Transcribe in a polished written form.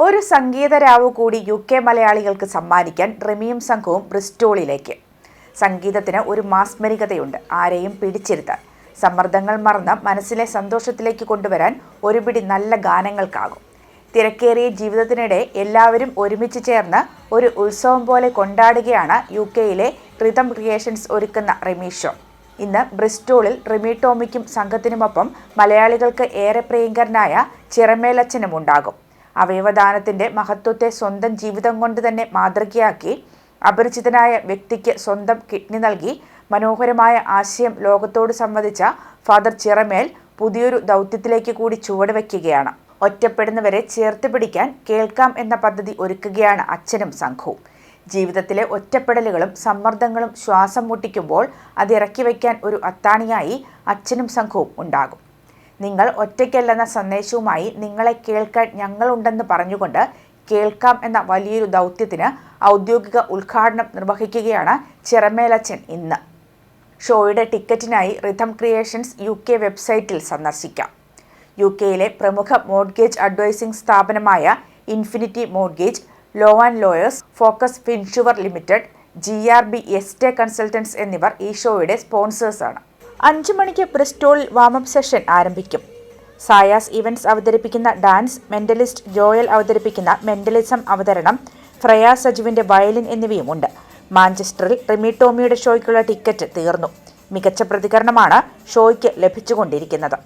ഒരു സംഗീതരാവ് കൂടി UK മലയാളികൾക്ക് സമ്മാനിക്കാൻ റിമിയും സംഘവും ബ്രിസ്റ്റോളിലേക്ക്. സംഗീതത്തിന് ഒരു മാസ്മരികതയുണ്ട്. ആരെയും പിടിച്ചിരുത്താൻ, സമ്മർദ്ദങ്ങൾ മറന്ന് മനസ്സിലെ സന്തോഷത്തിലേക്ക് കൊണ്ടുവരാൻ ഒരുപിടി നല്ല ഗാനങ്ങൾക്കാകും. തിരക്കേറിയ ജീവിതത്തിനിടെ എല്ലാവരും ഒരുമിച്ച് ചേർന്ന് ഒരു ഉത്സവം പോലെ കൊണ്ടാടുകയാണ് UKയിലെ റിതം ക്രിയേഷൻസ് ഒരുക്കുന്ന റിമി ഷോ. ഇന്ന് ബ്രിസ്റ്റോളിൽ റിമി ടോമിക്കും സംഘത്തിനുമൊപ്പം മലയാളികൾക്ക് ഏറെ പ്രിയങ്കരനായ ചിറമേലച്ചനും ഉണ്ടാകും. അവയവദാനത്തിൻ്റെ മഹത്വത്തെ സ്വന്തം ജീവിതം കൊണ്ട് തന്നെ മാതൃകയാക്കി അപരിചിതനായ വ്യക്തിക്ക് സ്വന്തം കിഡ്നി നൽകി മനോഹരമായ ആശയം ലോകത്തോട് സംവദിച്ച ഫാദർ ചിറമേൽ പുതിയൊരു ദൗത്യത്തിലേക്ക് കൂടി ചുവടുവെക്കുകയാണ്. ഒറ്റപ്പെടുന്നവരെ ചേർത്ത് പിടിക്കാൻ കേൾക്കാം എന്ന പദ്ധതി ഒരുക്കുകയാണ് അച്ഛനും സംഘവും. ജീവിതത്തിലെ ഒറ്റപ്പെടലുകളും സമ്മർദ്ദങ്ങളും ശ്വാസം മുട്ടിക്കുമ്പോൾ അതിറക്കി വയ്ക്കാൻ ഒരു അത്താണിയായി അച്ഛനും സംഘവും ഉണ്ടാകും. നിങ്ങൾ ഒറ്റയ്ക്കല്ലെന്ന സന്ദേശവുമായി നിങ്ങളെ കേൾക്കാൻ ഞങ്ങളുണ്ടെന്ന് പറഞ്ഞുകൊണ്ട് കേൾക്കാം എന്ന വലിയൊരു ദൗത്യത്തിന് ഔദ്യോഗിക ഉദ്ഘാടനം നിർവഹിക്കുകയാണ് ചിറമേലച്ചൻ ഇന്ന്. ഷോയുടെ ടിക്കറ്റിനായി റിതം ക്രിയേഷൻസ് UK വെബ്സൈറ്റിൽ സന്ദർശിക്കാം. UKയിലെ പ്രമുഖ മോർഗേജ് അഡ്വൈസിംഗ് സ്ഥാപനമായ Infinity Mortgage, Law and Lawyers, Focus Finsure Limited, GRB estate consultants എന്നിവർ ഈ ഷോയുടെ സ്പോൺസേഴ്സാണ്. 5 മണിക്ക് ബ്രിസ്റ്റോളിൽ വാമപ്പ് സെഷൻ ആരംഭിക്കും. സായാസ് ഇവൻറ്റ്സ് അവതരിപ്പിക്കുന്ന ഡാൻസ്, മെന്റലിസ്റ്റ് ജോയൽ അവതരിപ്പിക്കുന്ന മെന്റലിസം അവതരണം, ഫ്രയ സജുവിൻ്റെ വയലിൻ എന്നിവയുമുണ്ട്. മാഞ്ചസ്റ്ററിൽ റിമി ടോമിയുടെ ഷോയ്ക്കുള്ള ടിക്കറ്റ് തീർന്നു. മികച്ച പ്രതികരണമാണ് ഷോയ്ക്ക് ലഭിച്ചുകൊണ്ടിരിക്കുന്നത്.